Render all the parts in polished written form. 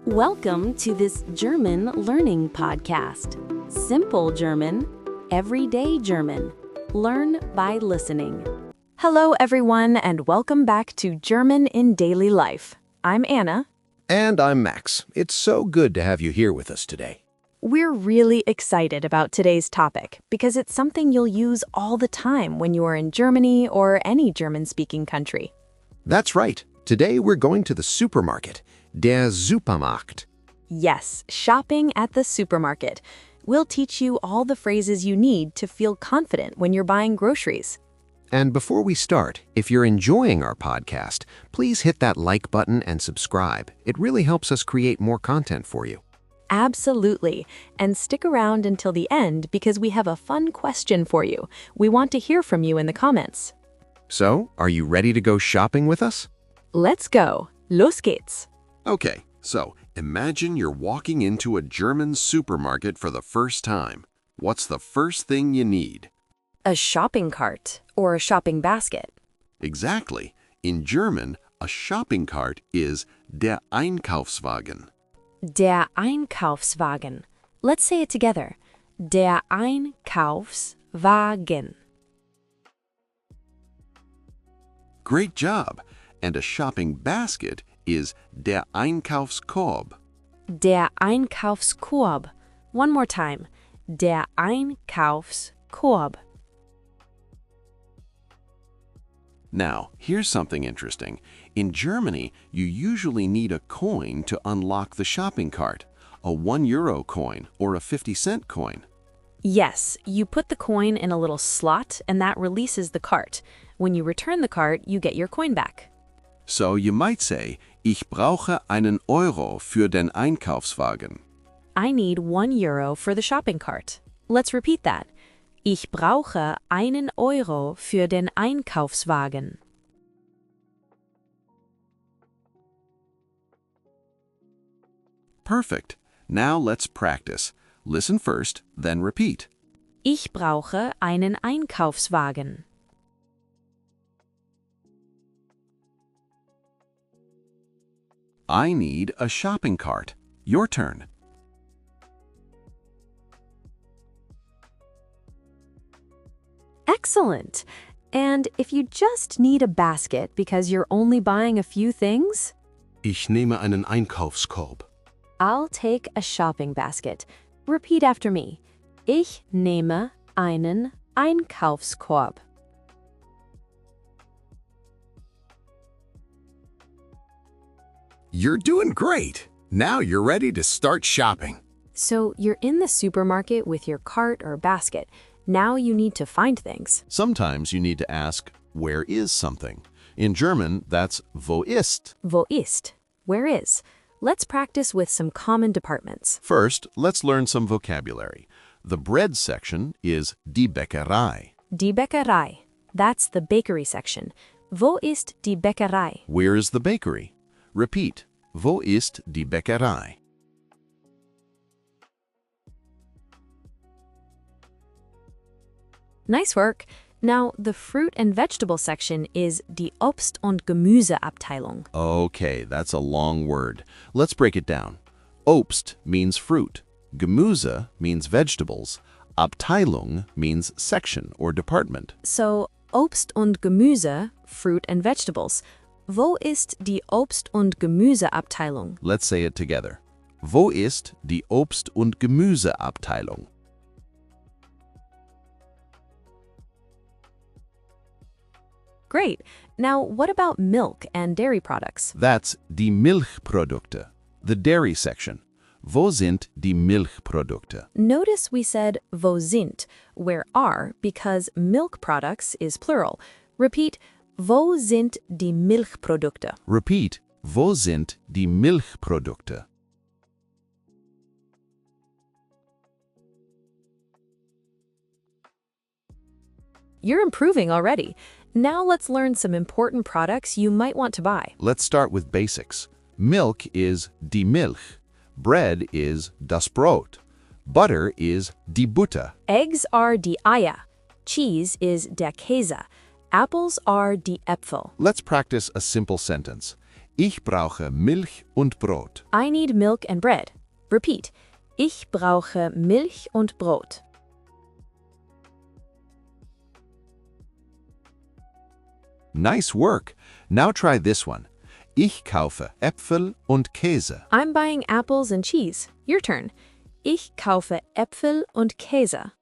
Welcome to this German learning podcast. Simple German, everyday German. Learn by listening. Hello, everyone, and welcome back to German in Daily Life. I'm Anna. And I'm Max. It's so good to have you here with us today. We're really excited about today's topic because it's something you'll use all the time when you are in Germany or any German-speaking country. That's right. Today we're going to the supermarket, der Supermarkt. Yes, shopping at the supermarket. We'll teach you all the phrases you need to feel confident when you're buying groceries. And before we start, if you're enjoying our podcast, please hit that like button and subscribe. It really helps us create more content for you. Absolutely. And stick around until the end because we have a fun question for you. We want to hear from you in the comments. So, are you ready to go shopping with us? Let's go. Los geht's. Okay, so imagine you're walking into a German supermarket for the first time. What's the first thing you need? A shopping cart or a shopping basket. Exactly. In German, a shopping cart is der Einkaufswagen. Der Einkaufswagen. Let's say it together. Der Einkaufswagen. Great job! And a shopping basket is der Einkaufskorb. Der Einkaufskorb. One more time. Der Einkaufskorb. Now, here's something interesting. In Germany, you usually need a coin to unlock the shopping cart, a €1 coin or a 50-cent coin. Yes, you put the coin in a little slot and that releases the cart. When you return the cart, you get your coin back. So you might say, ich brauche einen Euro für den Einkaufswagen. I need €1 for the shopping cart. Let's repeat that. Ich brauche einen Euro für den Einkaufswagen. Perfect. Now let's practice. Listen first, then repeat. Ich brauche einen Einkaufswagen. I need a shopping cart. Your turn. Excellent. And if you just need a basket because you're only buying a few things? Ich nehme einen Einkaufskorb. I'll take a shopping basket. Repeat after me. Ich nehme einen Einkaufskorb. You're doing great. Now you're ready to start shopping. So you're in the supermarket with your cart or basket. Now you need to find things. Sometimes you need to ask, where is something? In German, that's wo ist. Wo ist? Where is? Let's practice with some common departments. First, let's learn some vocabulary. The bread section is die Bäckerei. Die Bäckerei. That's the bakery section. Wo ist die Bäckerei? Where is the bakery? Repeat. Wo ist die Bäckerei? Nice work. Now, the fruit and vegetable section is die Obst- und Gemüseabteilung. Okay, that's a long word. Let's break it down. Obst means fruit. Gemüse means vegetables. Abteilung means section or department. So, Obst und Gemüse, fruit and vegetables. Wo ist die Obst- und Gemüseabteilung? Let's say it together. Wo ist die Obst- und Gemüseabteilung? Great. Now, what about milk and dairy products? That's die Milchprodukte, the dairy section. Wo sind die Milchprodukte? Notice we said wo sind, where are, because milk products is plural. Repeat, wo sind die Milchprodukte? Repeat. Wo sind die Milchprodukte? You're improving already. Now let's learn some important products you might want to buy. Let's start with basics. Milk is die Milch. Bread is das Brot. Butter is die Butter. Eggs are die Eier. Cheese is der Käse. Apples are die Äpfel. Let's practice a simple sentence. Ich brauche Milch und Brot. I need milk and bread. Repeat. Ich brauche Milch und Brot. Nice work. Now try this one. Ich kaufe Äpfel und Käse. I'm buying apples and cheese. Your turn. Ich kaufe Äpfel und Käse.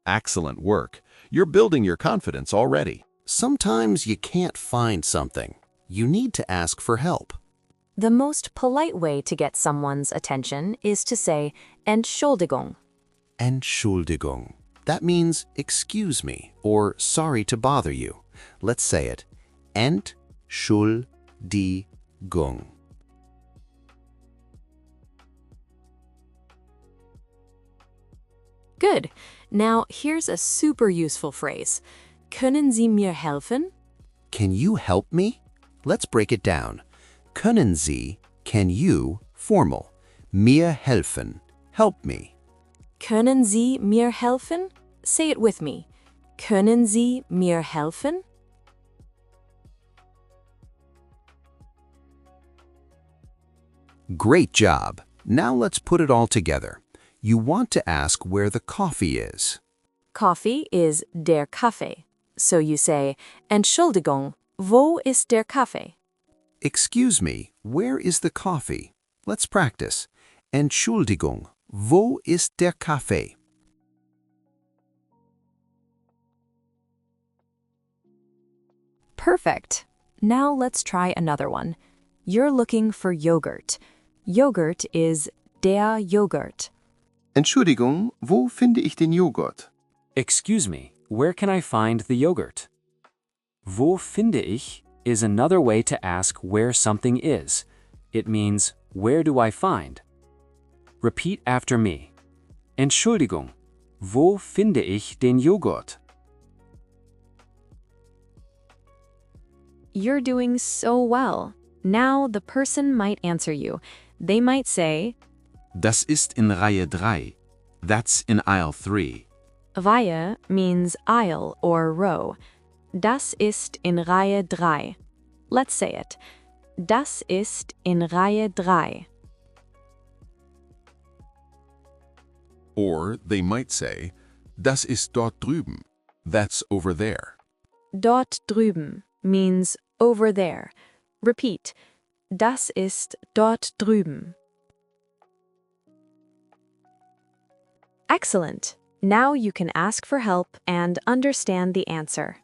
Excellent work. You're building your confidence already. Sometimes you can't find something. You need to ask for help. The most polite way to get someone's attention is to say Entschuldigung. Entschuldigung. That means excuse me or sorry to bother you. Let's say it. Entschuldigung. Good. Now here's a super useful phrase. Können Sie mir helfen? Can you help me? Let's break it down. Können Sie, can you, formal. Mir helfen, help me. Können Sie mir helfen? Say it with me. Können Sie mir helfen? Great job. Now let's put it all together. You want to ask where the coffee is. Coffee is der Kaffee. So you say, Entschuldigung, wo ist der Kaffee? Excuse me, where is the coffee? Let's practice. Entschuldigung, wo ist der Kaffee? Perfect. Now let's try another one. You're looking for yogurt. Yogurt is der Joghurt. Entschuldigung, wo finde ich den Joghurt? Excuse me, where can I find the yogurt? Wo finde ich is another way to ask where something is. It means, where do I find? Repeat after me. Entschuldigung, wo finde ich den Joghurt? You're doing so well. Now the person might answer you. They might say, Das ist in Reihe 3. That's in aisle 3. Reihe means aisle or row. Das ist in Reihe 3. Let's say it. Das ist in Reihe 3. Or they might say, Das ist dort drüben. That's over there. Dort drüben means over there. Repeat. Das ist dort drüben. Excellent. Now you can ask for help and understand the answer.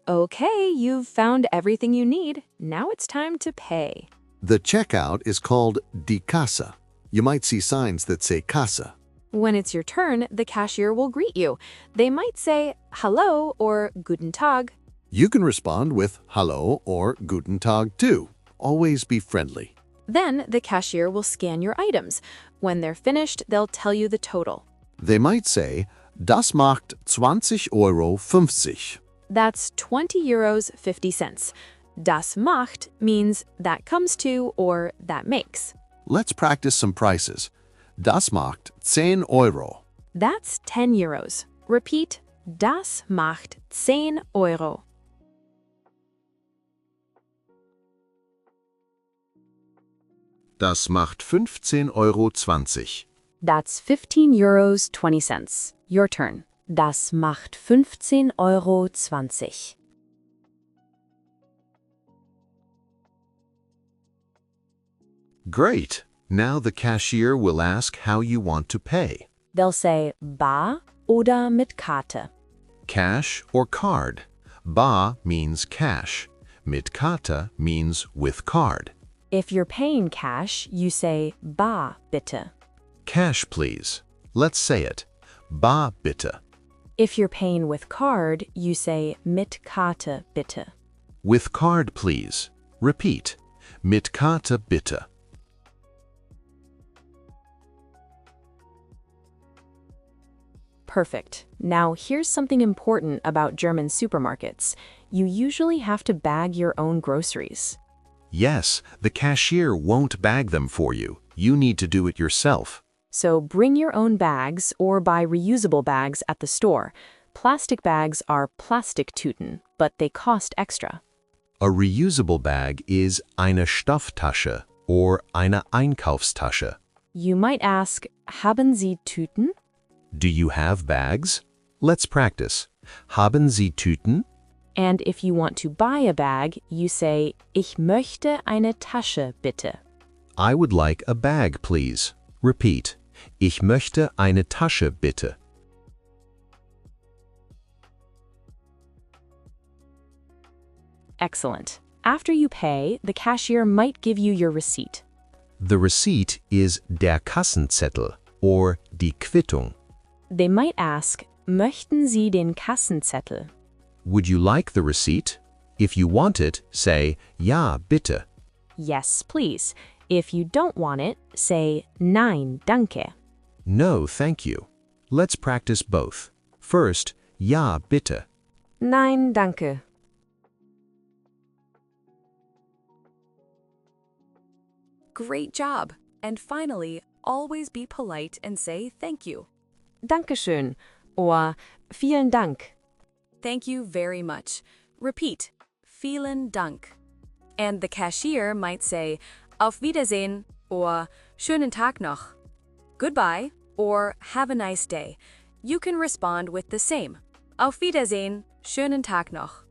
Okay, you've found everything you need. Now it's time to pay. The checkout is called die Kasse. You might see signs that say Kasse. When it's your turn, the cashier will greet you. They might say hello or guten Tag. You can respond with Hallo or Guten Tag too. Always be friendly. Then the cashier will scan your items. When they're finished, they'll tell you the total. They might say, Das macht 20,50 €. That's 20 euros 50 cents. Das macht means that comes to or that makes. Let's practice some prices. Das macht 10 €. That's 10 euros. Repeat, das macht 10 Euro. Das macht 15,20 €. That's 15 euros 20 cents. Your turn. Das macht 15 Euro 20. Great. Now the cashier will ask how you want to pay. They'll say bar oder mit Karte. Cash or card. Bar means cash. Mit Karte means with card. If you're paying cash, you say bar bitte. Cash, please. Let's say it. Bar bitte. If you're paying with card, you say mit Karte bitte. With card, please. Repeat. Mit Karte bitte. Perfect. Now here's something important about German supermarkets. You usually have to bag your own groceries. Yes, the cashier won't bag them for you. You need to do it yourself. So bring your own bags or buy reusable bags at the store. Plastic bags are Plastiktüten, but they cost extra. A reusable bag is eine Stofftasche or eine Einkaufstasche. You might ask, haben Sie Tüten? Do you have bags? Let's practice. Haben Sie Tüten? And if you want to buy a bag, you say, ich möchte eine Tasche, bitte. I would like a bag, please. Repeat. Ich möchte eine Tasche, bitte. Excellent. After you pay, the cashier might give you your receipt. The receipt is der Kassenzettel or die Quittung. They might ask, möchten Sie den Kassenzettel? Would you like the receipt? If you want it, say ja, bitte. Yes, please. If you don't want it, say nein, danke. No, thank you. Let's practice both. First, ja, bitte. Nein, danke. Great job! And finally, always be polite and say thank you. Dankeschön or vielen Dank. Thank you very much. Repeat, vielen Dank. And the cashier might say, Auf Wiedersehen or schönen Tag noch. Goodbye or have a nice day. You can respond with the same. Auf Wiedersehen, schönen Tag noch.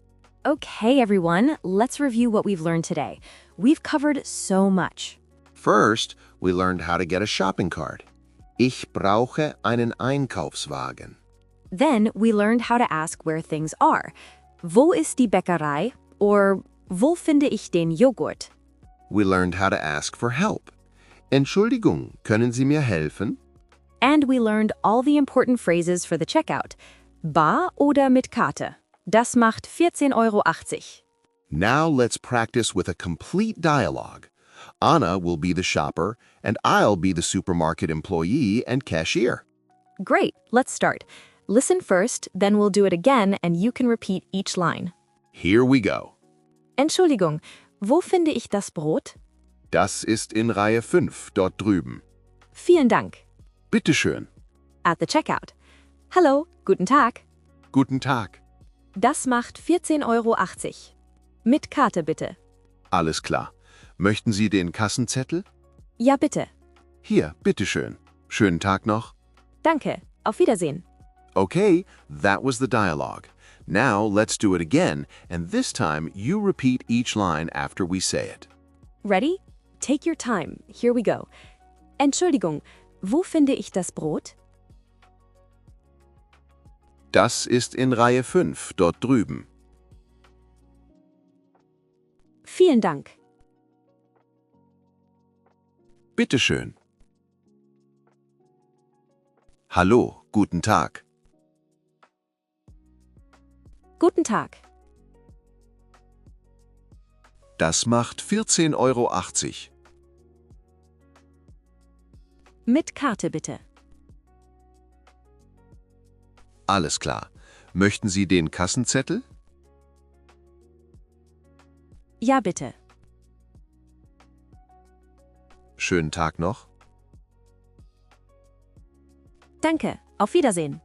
Okay, everyone, let's review what we've learned today. We've covered so much. First, we learned how to get a shopping cart. Ich brauche einen Einkaufswagen. Then we learned how to ask where things are. Wo ist die Bäckerei? Or wo finde ich den Joghurt? We learned how to ask for help. Entschuldigung, können Sie mir helfen? And we learned all the important phrases for the checkout. Bar oder mit Karte? Das macht 14,80 €. Now let's practice with a complete dialogue. Anna will be the shopper, and I'll be the supermarket employee and cashier. Great, let's start. Listen first, then we'll do it again and you can repeat each line. Here we go. Entschuldigung, wo finde ich das Brot? Das ist in Reihe 5 dort drüben. Vielen Dank. Bitteschön. At the checkout. Hallo, guten Tag. Guten Tag. Das macht 14,80 €. Mit Karte bitte. Alles klar. Möchten Sie den Kassenzettel? Ja, bitte. Hier, bitteschön. Schönen Tag noch. Danke. Auf Wiedersehen. Okay, that was the dialogue. Now let's do it again, and this time you repeat each line after we say it. Ready? Take your time. Here we go. Entschuldigung, wo finde ich das Brot? Das ist in Reihe 5 dort drüben. Vielen Dank. Bitteschön. Hallo, guten Tag. Guten Tag. Das macht 14,80 €. Mit Karte bitte. Alles klar. Möchten Sie den Kassenzettel? Ja, bitte. Schönen Tag noch. Danke. Auf Wiedersehen.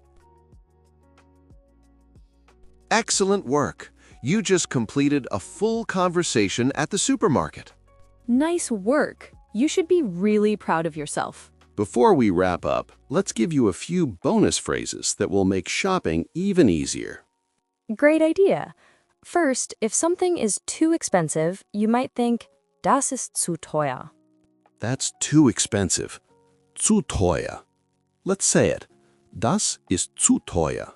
Excellent work. You just completed a full conversation at the supermarket. Nice work. You should be really proud of yourself. Before we wrap up, let's give you a few bonus phrases that will make shopping even easier. Great idea. First, if something is too expensive, you might think, das ist zu teuer. That's too expensive. Zu teuer. Let's say it. Das ist zu teuer.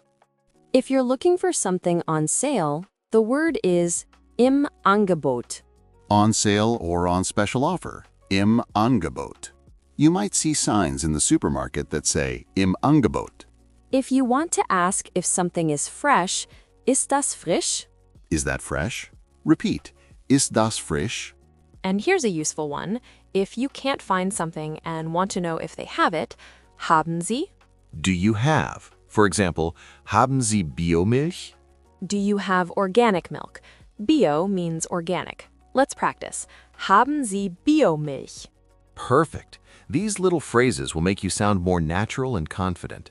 If you're looking for something on sale, the word is im Angebot. On sale or on special offer, im Angebot. You might see signs in the supermarket that say im Angebot. If you want to ask if something is fresh, ist das frisch? Is that fresh? Repeat, ist das frisch? And here's a useful one. If you can't find something and want to know if they have it, haben Sie? Do you have? For example, haben Sie Biomilch? Do you have organic milk? Bio means organic. Let's practice. Haben Sie Biomilch? Perfect. These little phrases will make you sound more natural and confident.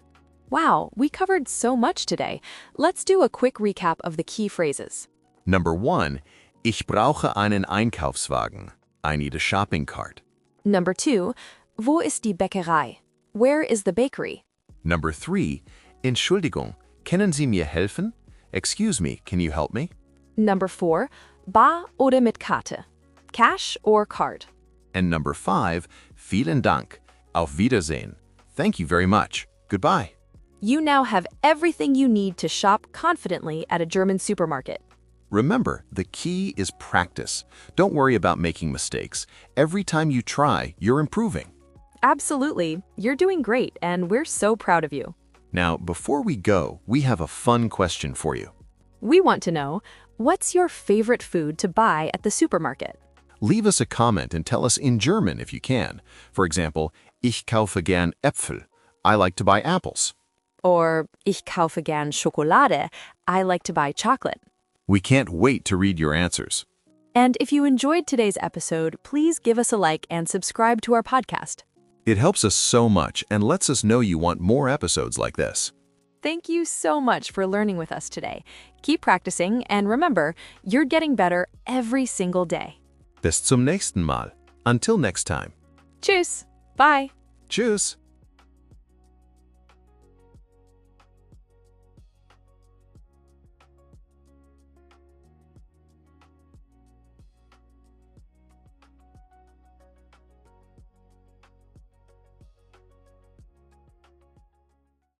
Wow, we covered so much today. Let's do a quick recap of the key phrases. Number 1. Ich brauche einen Einkaufswagen. I need a shopping cart. Number 2, wo ist die Bäckerei? Where is the bakery? Number 3. Entschuldigung, können Sie mir helfen? Excuse me, can you help me? Number 4, bar oder mit Karte? Cash or card? And number 5. Vielen Dank. Auf Wiedersehen. Thank you very much. Goodbye. You now have everything you need to shop confidently at a German supermarket. Remember, the key is practice. Don't worry about making mistakes. Every time you try, you're improving. Absolutely. You're doing great, and we're so proud of you. Now, before we go, we have a fun question for you. We want to know, what's your favorite food to buy at the supermarket? Leave us a comment and tell us in German if you can. For example, ich kaufe gern Äpfel. I like to buy apples. Or, ich kaufe gern Schokolade. I like to buy chocolate. We can't wait to read your answers. And if you enjoyed today's episode, please give us a like and subscribe to our podcast. It helps us so much and lets us know you want more episodes like this. Thank you so much for learning with us today. Keep practicing, and remember, you're getting better every single day. Bis zum nächsten Mal. Until next time. Tschüss. Bye. Tschüss.